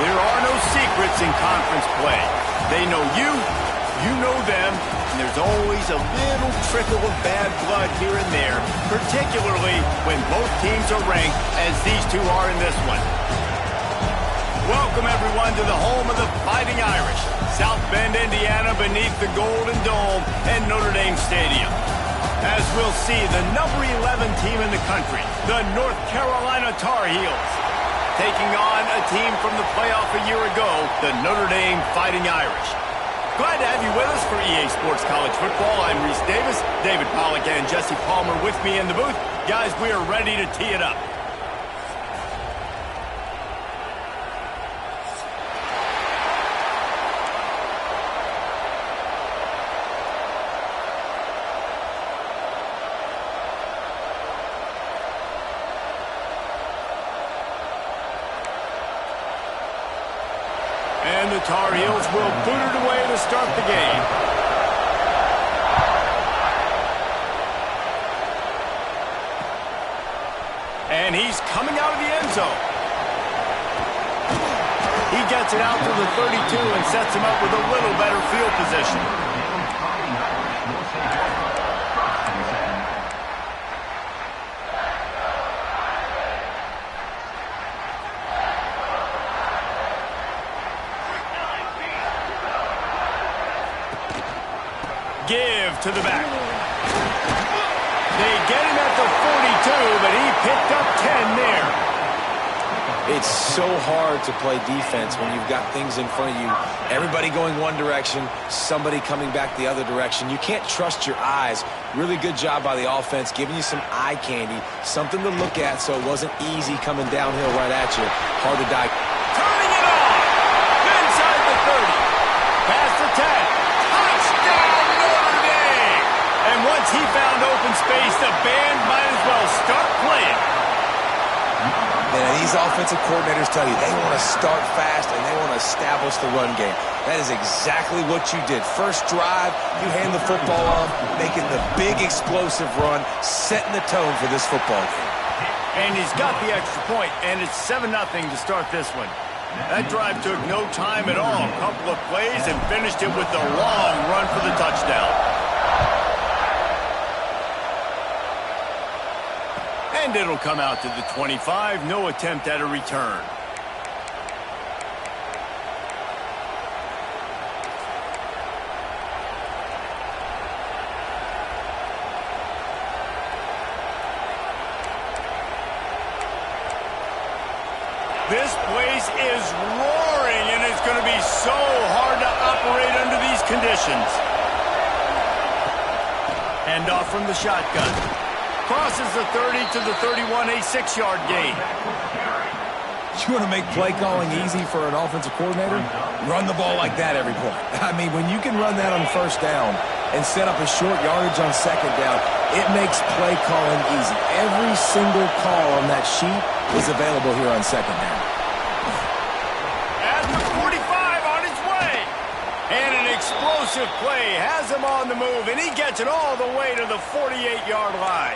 There are no secrets in conference play. They know you, you know them, and there's always a little trickle of bad blood here and there, particularly when both teams are ranked as these two are in this one. Welcome, everyone, to the home of the Fighting Irish, South Bend, Indiana, beneath the Golden Dome and Notre Dame Stadium. As we'll see, the number 11 team in the country, the North Carolina Tar Heels, taking on a team from the playoff a year ago, the Notre Dame Fighting Irish. Glad to have you with us for EA Sports College Football. I'm Reese Davis, David Pollack and Jesse Palmer with me in the booth. Guys, we are ready to tee it up. And the Tar Heels will boot it away to start the game. And he's coming out of the end zone. He gets it out to the 32 and sets him up with a little better field position. Give to the back. They get him at the 42, but he picked up 10 there. It's so hard to play defense when you've got things in front of you. Everybody going one direction, somebody coming back the other direction. You can't trust your eyes. Really good job by the offense, giving you some eye candy, something to look at so it wasn't easy coming downhill right at you. Hard to die. Turning it on. Inside the 30. Past the 10. Touchdown, Notre Dame! And once he found open space, the band might as well start playing. And these offensive coordinators tell you they want to start fast and they want to establish the run game. That is exactly what you did. First drive, you hand the football off, making the big explosive run, setting the tone for this football game. And he's got the extra point, and it's 7-0 to start this one. That drive took no time at all. A couple of plays and finished it with a long run for the touchdown. And it'll come out to the 25. No attempt at a return. This place is roaring, and it's going to be so hard to operate under these conditions. Hand off from the shotgun. Crosses the 30 to the 31, a 6-yard gain. You want to make play calling easy for an offensive coordinator? Run the ball like that every play. I mean, when you can run that on first down and set up a short yardage on second down, it makes play calling easy. Every single call on that sheet is available here on second down. At the 45 on his way. And an explosive play has him on the move, and he gets it all the way to the 48-yard line.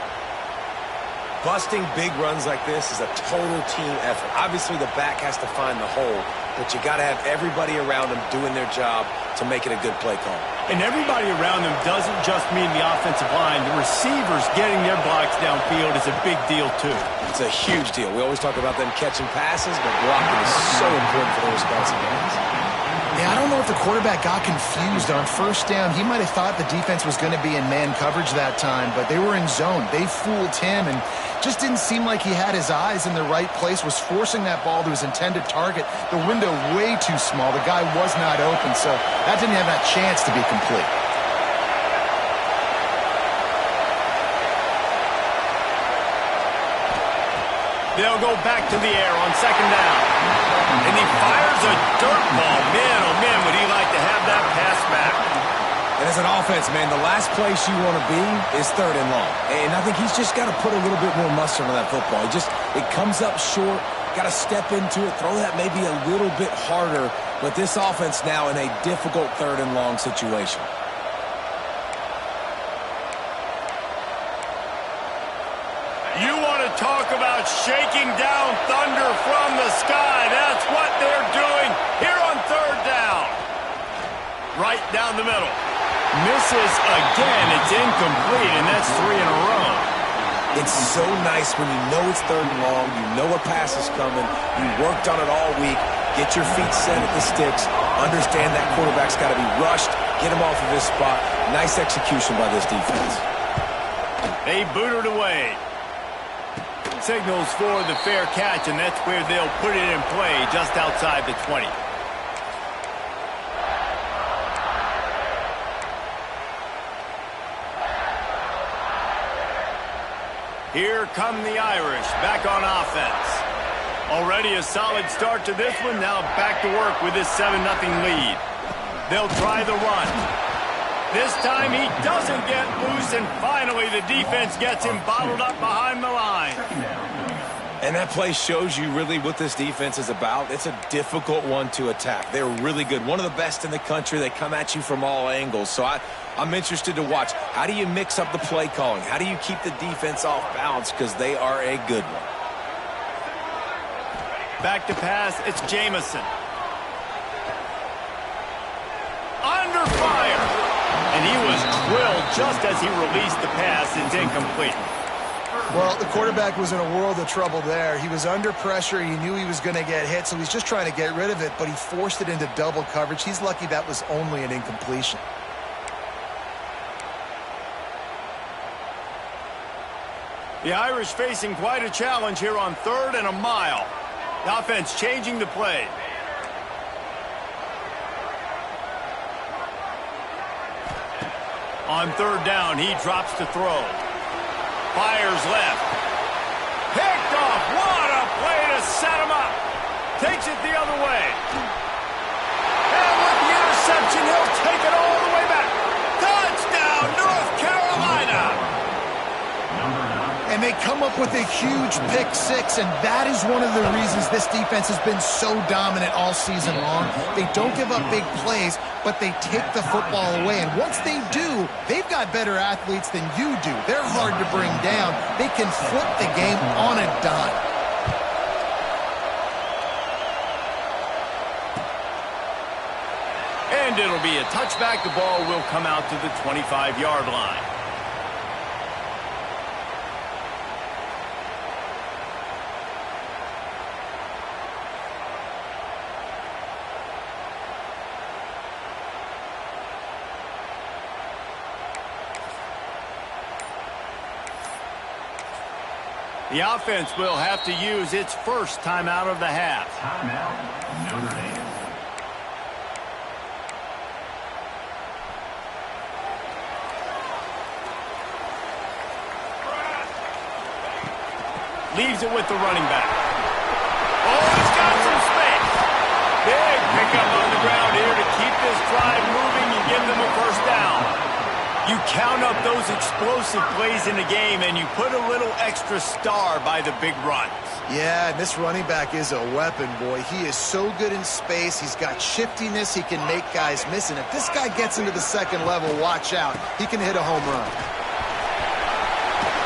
Busting big runs like this is a total team effort. Obviously, the back has to find the hole, but you got to have everybody around them doing their job to make it a good play call. And everybody around them doesn't just mean the offensive line. The receivers getting their blocks downfield is a big deal, too. It's a huge deal. We always talk about them catching passes, but blocking is so important for the responsibilities. Yeah, I don't know if the quarterback got confused on first down. He might have thought the defense was going to be in man coverage that time, but they were in zone. They fooled him and just didn't seem like he had his eyes in the right place, was forcing that ball to his intended target. The window way too small. The guy was not open, so that didn't have that chance to be complete. They'll go back to the air on second down. And he fires a dirt ball. Man, oh man, would he like to have that pass back. And as an offense, man, the last place you want to be is third and long. And I think he's just got to put a little bit more mustard on that football. It comes up short, got to step into it, throw that maybe a little bit harder. But this offense now in a difficult third and long situation. You want to talk about shaking down thunder from the sky. That's what they're doing the middle. Misses again. It's incomplete, and that's 3 in a row. It's so nice when you know it's 3rd and long, you know a pass is coming, you worked on it all week, get your feet set at the sticks, understand that quarterback's got to be rushed, get him off of his spot. Nice execution by this defense. They boot it away. Signals for the fair catch, and that's where they'll put it in play just outside the 20. Here come the Irish, back on offense. Already a solid start to this one, now back to work with this 7-0 lead. They'll try the run. This time he doesn't get loose, and finally the defense gets him bottled up behind the line. And that play shows you really what this defense is about. It's a difficult one to attack. They're really good. One of the best in the country. They come at you from all angles. So I'm interested to watch. How do you mix up the play calling? How do you keep the defense off balance? Because they are a good one. Back to pass, it's Jamison. Under fire! And he was drilled just as he released the pass. It's incomplete. Well, the quarterback was in a world of trouble there. He was under pressure. He knew he was going to get hit, so he's just trying to get rid of it, but he forced it into double coverage. He's lucky that was only an incompletion. The Irish facing quite a challenge here on 3rd and a mile. The offense changing the play. On 3rd down, he drops to throw. Fires left. Picked off. What a play to set him up. Takes it the other way. And with the interception, he'll take it all the way back. Touchdown, North Carolina. And they come up with a huge pick-6, and that is one of the reasons this defense has been so dominant all season long. They don't give up big plays, but they take the football away. And once they do, they've got better athletes than you do. They're hard to bring down. They can flip the game on a dime. And it'll be a touchback. The ball will come out to the 25-yard line. The offense will have to use its first timeout of the half. Timeout, Notre Dame. Leaves it with the running back. Oh, he's got some space. Big pickup on the ground here to keep this drive moving and give them a first down. You count up those explosive plays in the game, and you put a little extra star by the big runs. Yeah, and this running back is a weapon, boy. He is so good in space. He's got shiftiness. He can make guys miss. And if this guy gets into the second level, watch out. He can hit a home run.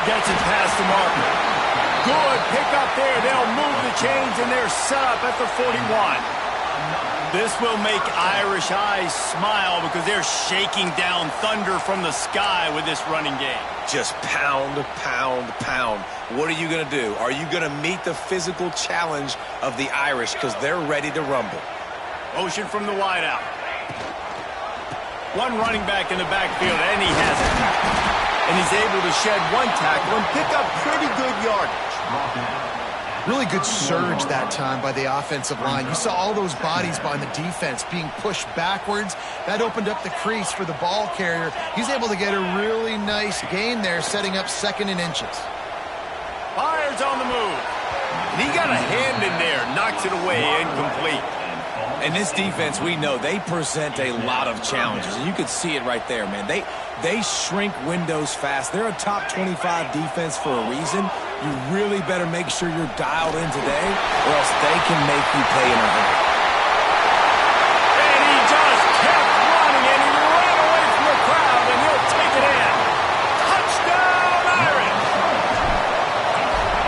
Gets it past the marker. Good pickup there. They'll move the chains, and they're set up at the 41. This will make Irish eyes smile because they're shaking down thunder from the sky with this running game. Just pound, pound, pound. What are you going to do? Are you going to meet the physical challenge of the Irish because they're ready to rumble? Motion from the wideout. One running back in the backfield, and he has it. And he's able to shed one tackle and pick up pretty good yardage. Really good surge that time by the offensive line. You saw all those bodies by the defense being pushed backwards. That opened up the crease for the ball carrier. He's able to get a really nice gain there, setting up 2nd and inches. Fires on the move. And he got a hand in there, knocks it away, incomplete. And this defense, we know, they present a lot of challenges. And you could see it right there, man. They shrink windows fast. They're a top 25 defense for a reason. You really better make sure you're dialed in today, or else they can make you pay in a hurry. And he just kept running, and he ran away from the crowd, and he'll take it in. Touchdown, Irish!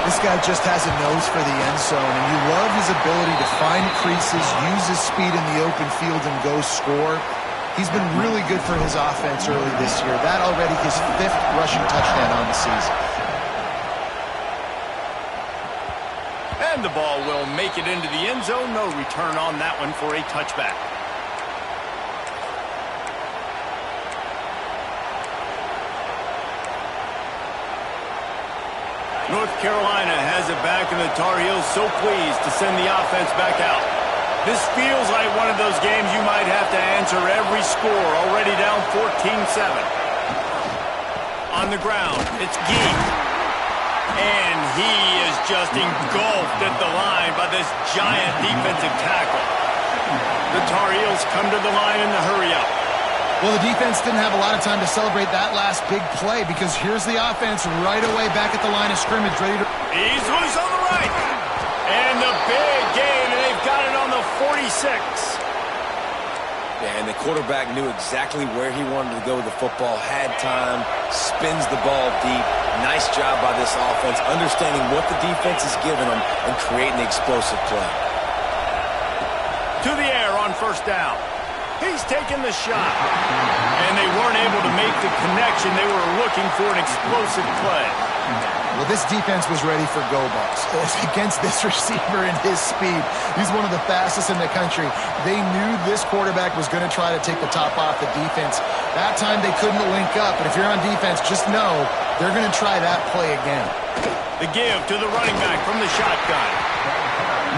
This guy just has a nose for the end zone, and you love his ability to find creases, use his speed in the open field, and go score. He's been really good for his offense early this year. That already his 5th rushing touchdown on the season. And the ball will make it into the end zone. No return on that one for a touchback. North Carolina has it back, and the Tar Heels so pleased to send the offense back out. This feels like one of those games you might have to answer every score, already down 14-7. On the ground, it's Gee. And he is just engulfed at the line by this giant defensive tackle. The Tar Heels come to the line in the hurry-up. Well, the defense didn't have a lot of time to celebrate that last big play because here's the offense right away back at the line of scrimmage, ready to... He's loose on the right. And the big gain, and they've got it on the 46. Yeah, and the quarterback knew exactly where he wanted to go with the football, had time, spins the ball deep. Nice job by this offense, understanding what the defense is giving them and creating the explosive play. To the air on first down. He's taking the shot. And they weren't able to make the connection. They were looking for an explosive play. Well, this defense was ready for go balls. Against this receiver and his speed, he's one of the fastest in the country. They knew this quarterback was going to try to take the top off the defense. That time they couldn't link up, but if you're on defense, just know they're going to try that play again. The give to the running back from the shotgun.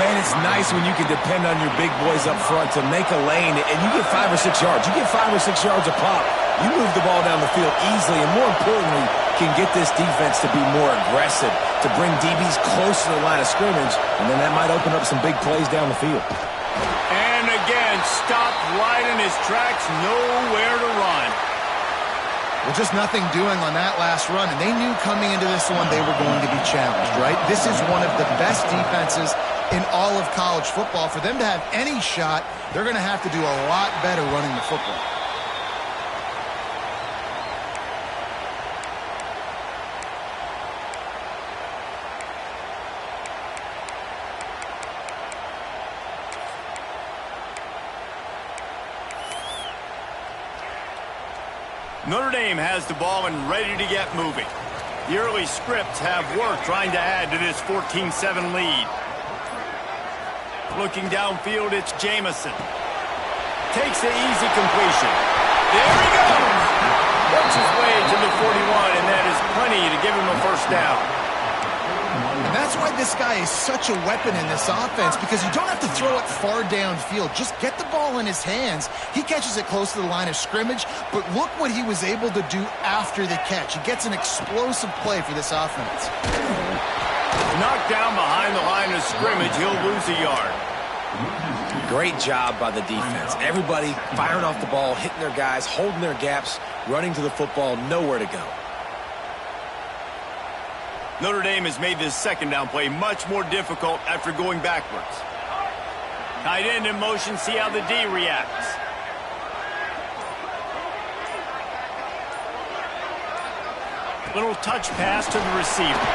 Man, it's nice when you can depend on your big boys up front to make a lane, and you get 5 or 6 yards. You get 5 or 6 yards a pop. You move the ball down the field easily, and more importantly, can get this defense to be more aggressive, to bring DBs close to the line of scrimmage, and then that might open up some big plays down the field. And again, stopped right in his tracks, nowhere to run. Well, just nothing doing on that last run, and they knew coming into this one they were going to be challenged, right? This is one of the best defenses in all of college football. For them to have any shot, they're going to have to do a lot better running the football. Notre Dame has the ball and ready to get moving. The early scripts have worked trying to add to this 14-7 lead. Looking downfield, it's Jamison. Takes the easy completion. There he goes! Works his way to the 41, and that is plenty to give him a first down. And that's why this guy is such a weapon in this offense, because you don't have to throw it far downfield. Just get the ball in his hands. He catches it close to the line of scrimmage, but look what he was able to do after the catch. He gets an explosive play for this offense. Knocked down behind the line of scrimmage, he'll lose a yard. Great job by the defense. Everybody firing off the ball, hitting their guys, holding their gaps, running to the football, nowhere to go. Notre Dame has made this second down play much more difficult after going backwards. Tight end in motion, see how the D reacts. Little touch pass to the receiver.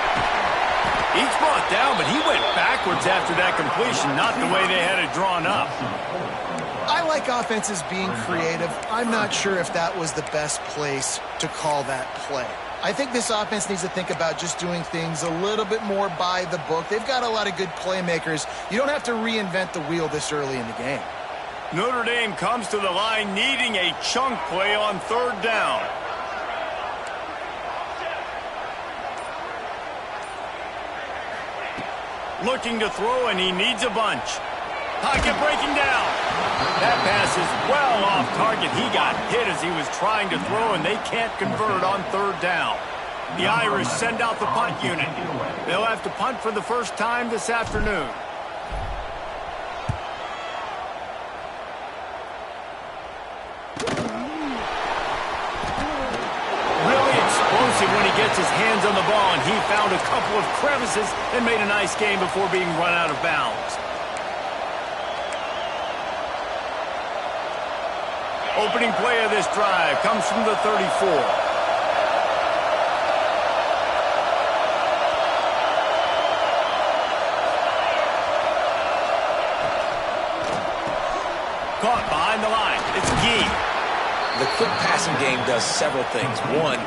He's brought down, but he went backwards after that completion, not the way they had it drawn up. I like offenses being creative. I'm not sure if that was the best place to call that play. I think this offense needs to think about just doing things a little bit more by the book. They've got a lot of good playmakers. You don't have to reinvent the wheel this early in the game. Notre Dame comes to the line needing a chunk play on third down. Looking to throw, and he needs a bunch. Pocket breaking down. That pass is well off target. He got hit as he was trying to throw, and they can't convert on third down. The Irish send out the punt unit. They'll have to punt for the first time this afternoon. Really explosive when he gets his hands on the ball, and he found a couple of crevices and made a nice game before being run out of bounds. Opening play of this drive comes from the 34. Caught behind the line. It's Gee. The quick passing game does several things. One,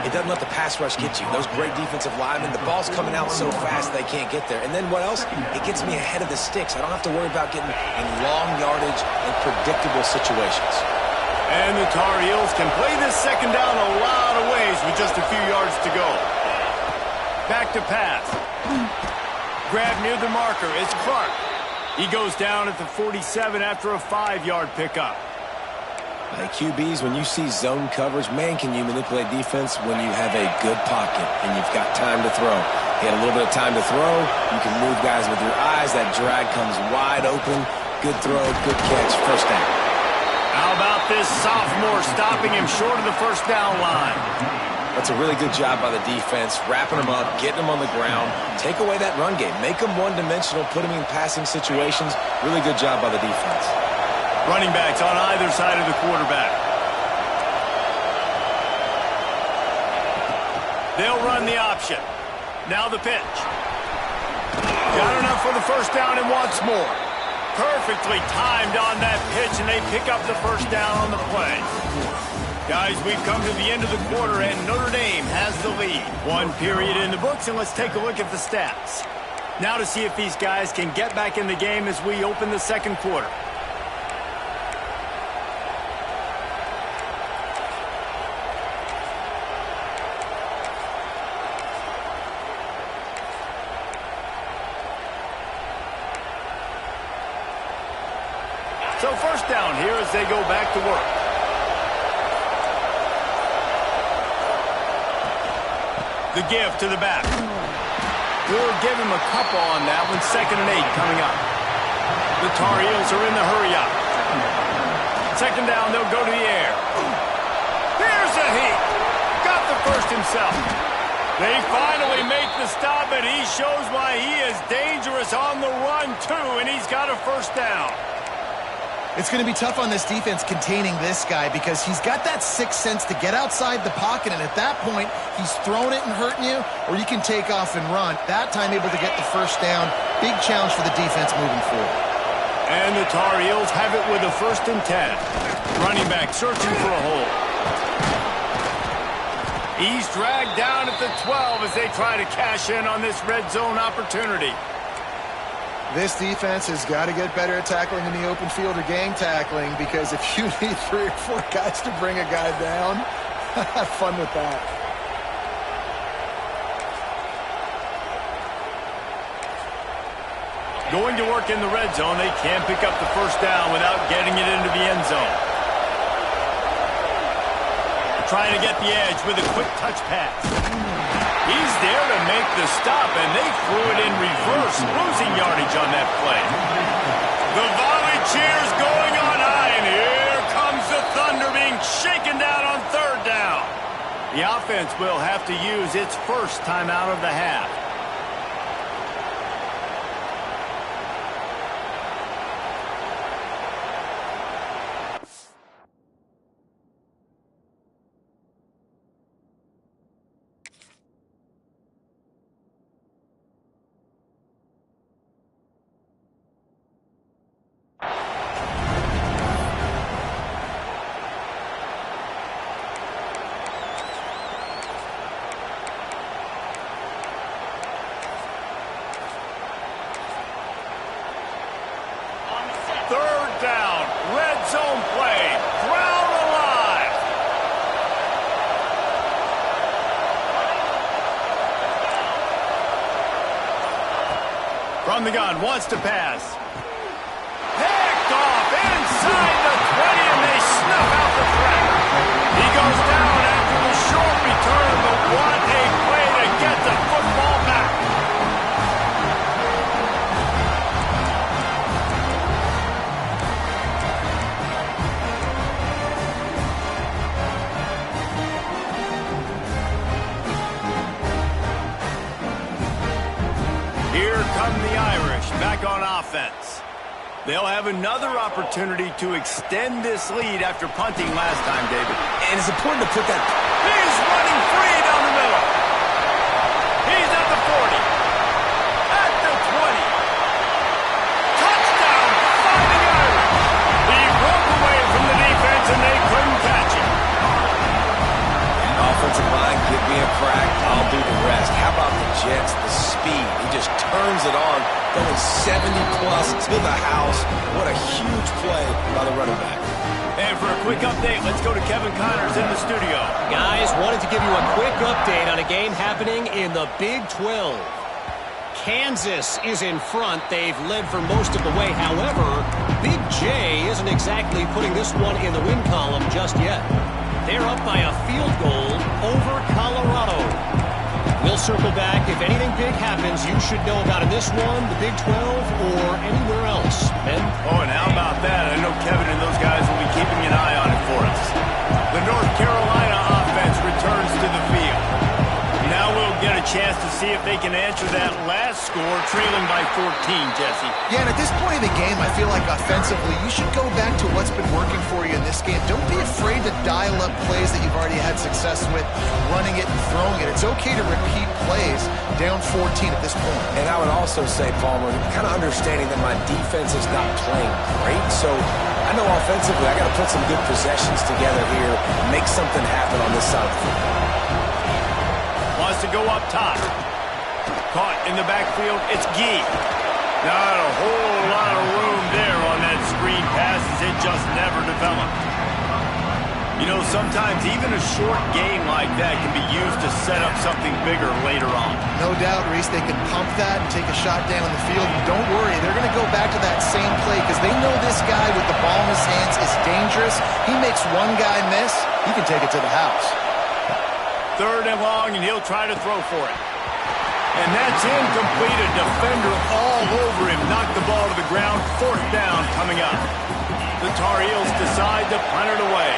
it doesn't let the pass rush get you. Those great defensive linemen, the ball's coming out so fast they can't get there. And then what else? It gets me ahead of the sticks. I don't have to worry about getting in long yardage and predictable situations. And the Tar Heels can play this second down a lot of ways with just a few yards to go. Back to pass. Grab near the marker. It's Clark. He goes down at the 47 after a 5-yard pickup. Hey, QBs, when you see zone coverage, man, can you manipulate defense when you have a good pocket and you've got time to throw. You had a little bit of time to throw. You can move guys with your eyes. That drag comes wide open. Good throw, good catch, first down. How about this sophomore stopping him short of the first down line? That's a really good job by the defense, wrapping them up, getting them on the ground. Take away that run game. Make them one-dimensional, put them in passing situations. Really good job by the defense. Running backs on either side of the quarterback. They'll run the option. Now the pitch. Got enough for the first down and wants more. Perfectly timed on that pitch, and they pick up the first down on the play. Guys, we've come to the end of the quarter, and Notre Dame has the lead. 1 period in the books, and let's take a look at the stats. Now to see if these guys can get back in the game as we open the second quarter. So first down here as they go back to work. The give to the back. We'll give him a couple on that one. 2nd and 8 coming up. The Tar Heels are in the hurry-up. 2nd down, they'll go to the air. Here's a heat. Got the first himself. They finally make the stop, and he shows why he is dangerous on the run, too, and he's got a first down. It's going to be tough on this defense containing this guy because he's got that sixth sense to get outside the pocket, and at that point, he's throwing it and hurting you, or you can take off and run. That time able to get the first down. Big challenge for the defense moving forward. And the Tar Heels have it with a 1st and 10. Running back searching for a hole. He's dragged down at the 12 as they try to cash in on this red zone opportunity. This defense has got to get better at tackling in the open field or gang tackling, because if you need 3 or 4 guys to bring a guy down, have fun with that. Going to work in the red zone, they can't pick up the first down without getting it into the end zone. Trying to get the edge with a quick touch pass. He's there to make the stop, and they threw it in reverse, losing yardage on that play. The volley cheers going on high, and here comes the Thunder being shaken down on 3rd down. The offense will have to use its first timeout of the half. From the gun, wants to pass. Picked off inside the 20, and they snuff out the threat. He goes down after the short return, but what a play to get the football back. Here come the Irish back on offense. They'll have another opportunity to extend this lead after punting last time, David. And it's important to put that... He's running free down the middle. He's at the 40. At the 20. Touchdown, fighting Irish. He broke away from the defense, and they couldn't catch him. being cracked. I'll do the rest. How about the Jets, the speed? He just turns it on, going 70-plus to the house. What a huge play by the running back. And for a quick update, let's go to Kevin Connors in the studio. Guys, wanted to give you a quick update on a game happening in the Big 12. Kansas is in front. They've led for most of the way. However, Big J isn't exactly putting this one in the win column just yet. They're up by a field goal over Colorado. We'll circle back. If anything big happens, you should know about in this one, the Big 12, or anywhere else. Ben? Oh, and how about that? I know Kevin and those guys will be keeping an eye on it for us. The North Carolina offense returns to the field. Now we'll get a chance to see if they can answer that last score, trailing by 14, Jesse. Yeah, and at this point in the game, I feel like offensively, you should go back to what's been working for you in this game. Don't be afraid to dial up plays that you've already had success with, running it and throwing it. It's okay to repeat plays down 14 at this point. And I would also say, Palmer, kind of understanding that my defense is not playing great, so I know offensively I got to put some good possessions together here, make something happen on this side of the football. Wants to go up top. Caught in the backfield. It's Gee. Not a whole lot of room there on that screen pass as it just never developed. You know, sometimes even a short game like that can be used to set up something bigger later on. No doubt, Reese, they can pump that and take a shot down in the field. And don't worry, they're going to go back to that same play because they know this guy with the ball in his hands is dangerous. He makes one guy miss, he can take it to the house. 3rd and long, and he'll try to throw for it. And that's incomplete. A defender all over him. Knocked the ball to the ground. 4th down coming up. The Tar Heels decide to punt it away.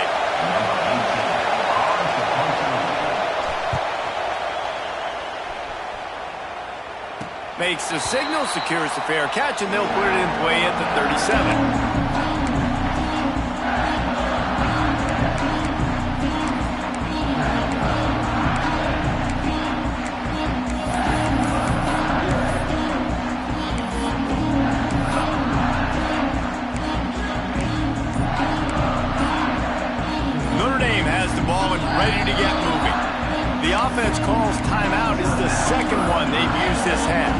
Makes the signal, secures the fair catch, and they'll put it in play at the 37. Ready to get moving. The offense calls timeout. Is the second one they've used this half.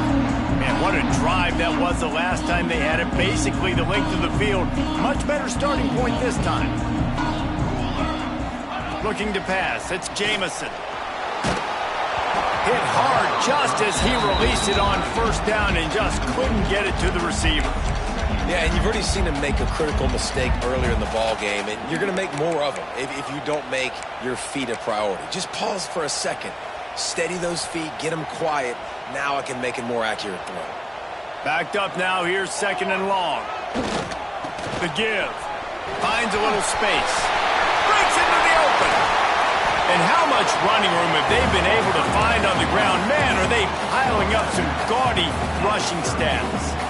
Man, what a drive that was the last time they had it. Basically the length of the field. Much better starting point this time. Looking to pass. It's Jamison. Hit hard just as he released it on 1st down and just couldn't get it to the receiver. Yeah, and you've already seen him make a critical mistake earlier in the ball game, and you're going to make more of them if you don't make your feet a priority. Just pause for a second. Steady those feet, get them quiet. Now I can make a more accurate throw. Backed up now, here's 2nd and long. The give. Finds a little space. Breaks into the open. And how much running room have they been able to find on the ground? Man, are they piling up some gaudy rushing stats.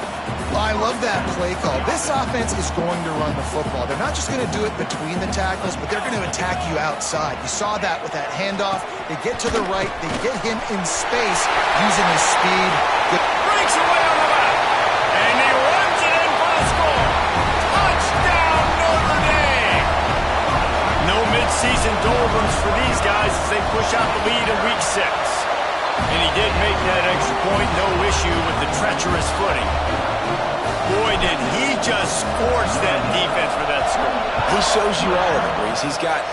I love that play call. This offense is going to run the football. They're not just going to do it between the tackles, but they're going to attack you outside. You saw that with that handoff. They get to the right. They get him in space using his speed. Breaks away on the left. And he runs it in for the score. Touchdown, Notre Dame. No midseason doldrums for these guys as they push out the lead in Week 6. And he did make that extra point. No issue with the treacherous footing. Boy, did he just scorch that defense for that score. He shows you all of it, Reese. He's got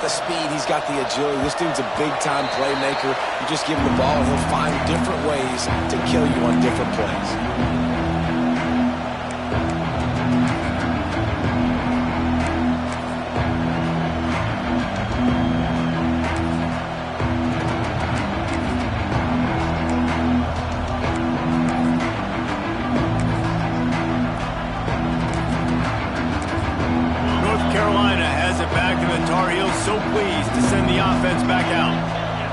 the speed. He's got the agility. This dude's a big-time playmaker. You just give him the ball, and he'll find different ways to kill you on different plays. So pleased to send the offense back out.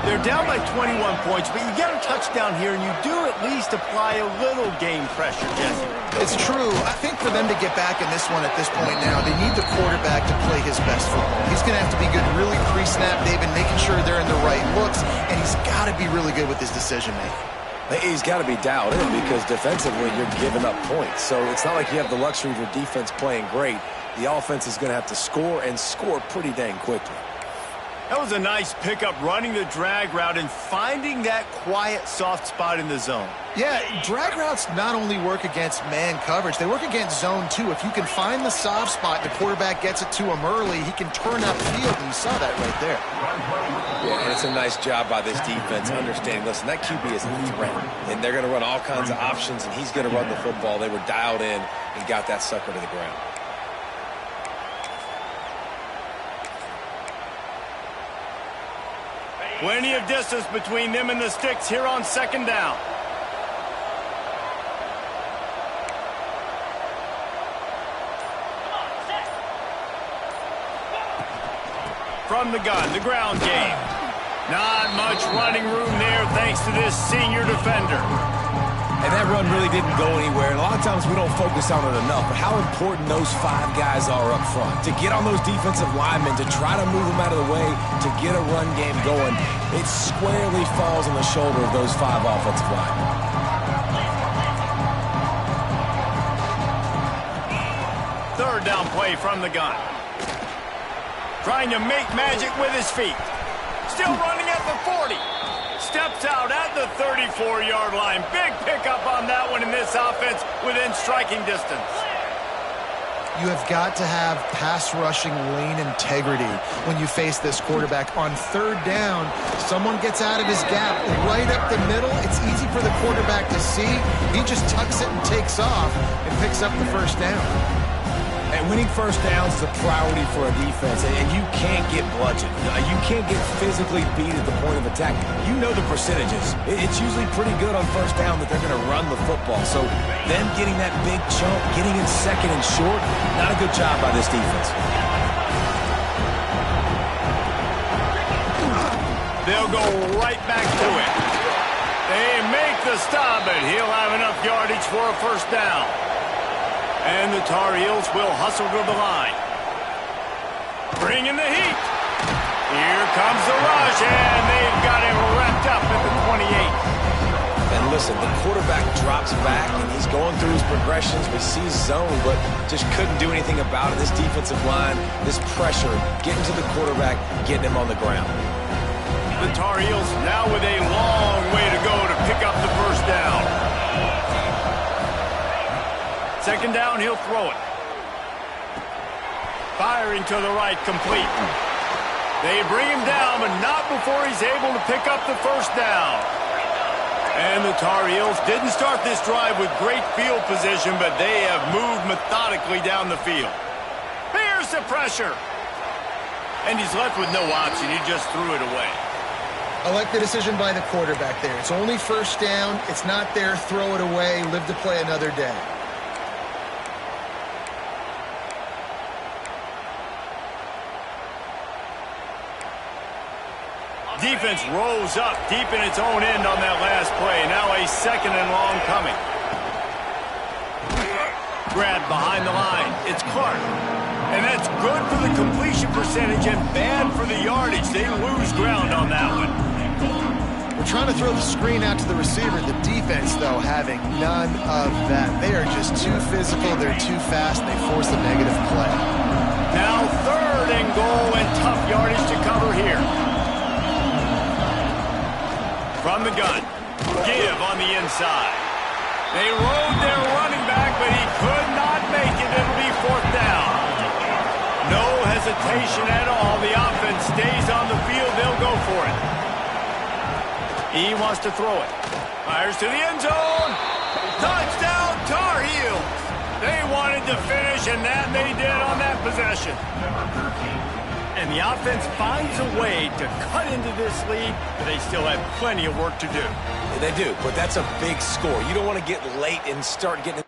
They're down by 21 points, but you get a touchdown here, and you do at least apply a little game pressure, Jesse. It's true. I think for them to get back in this one at this point now, they need the quarterback to play his best football. He's going to have to be good really pre-snap, David, making sure they're in the right looks, and he's got to be really good with his decision-making. He's got to be dialed in because defensively you're giving up points. So it's not like you have the luxury of your defense playing great. The offense is going to have to score and score pretty dang quickly. That was a nice pickup, running the drag route and finding that quiet, soft spot in the zone. Yeah, drag routes not only work against man coverage, they work against zone too. If you can find the soft spot, the quarterback gets it to him early, he can turn upfield, and you saw that right there. Yeah, and it's a nice job by this defense understanding, listen, that QB is a threat, and they're going to run all kinds of options, and he's going to run the football. They were dialed in and got that sucker to the ground. Plenty of distance between them and the sticks here on second down. From the gun, the ground game. Not much running room there thanks to this senior defender. And that run really didn't go anywhere. And a lot of times we don't focus on it enough, but how important those 5 guys are up front. To get on those defensive linemen, to try to move them out of the way, to get a run game going, it squarely falls on the shoulder of those 5 offensive linemen. Third down play from the gun. Trying to make magic with his feet. Still running at the 40. Steps out at the 34-yard line. Big pickup on that one in this offense within striking distance. You have got to have pass rushing lane integrity when you face this quarterback. On third down, someone gets out of his gap right up the middle. It's easy for the quarterback to see. He just tucks it and takes off and picks up the first down. And winning first downs is a priority for a defense, and you can't get bludgeoned. You can't get physically beat at the point of attack. You know the percentages. It's usually pretty good on first down that they're going to run the football. So them getting that big chunk, getting in second and short, not a good job by this defense. They'll go right back to it. They make the stop, but he'll have enough yardage for a first down. And the Tar Heels will hustle to the line. Bring in the heat. Here comes the rush, and they've got him wrapped up at the 28. And listen, the quarterback drops back, and he's going through his progressions. We see zone, but just couldn't do anything about it. This defensive line, this pressure, getting to the quarterback, getting him on the ground. The Tar Heels now with a long way to go to pick up the first down. Second down, he'll throw it. Firing to the right, complete. They bring him down, but not before he's able to pick up the first down. And the Tar Heels didn't start this drive with great field position, but they have moved methodically down the field. Here's the pressure. And he's left with no option. He just threw it away. I like the decision by the quarterback there. It's only first down. It's not there. Throw it away. Live to play another day. Defense rose up deep in its own end on that last play. Now a second and long coming. Grab behind the line. It's Clark. And that's good for the completion percentage and bad for the yardage. They lose ground on that one. We're trying to throw the screen out to the receiver. The defense, though, having none of that. They are just too physical. They're too fast. They force a negative play. Now third and goal and tough yardage to cover here. From the gun, give on the inside. They rode their running back, but he could not make it. It'll be fourth down. No hesitation at all. The offense stays on the field. They'll go for it. He wants to throw it. Fires to the end zone. Touchdown, Tar Heels. They wanted to finish, and that they did on that possession. And the offense finds a way to cut into this lead, but they still have plenty of work to do. They do, but that's a big score. You don't want to get late and start getting...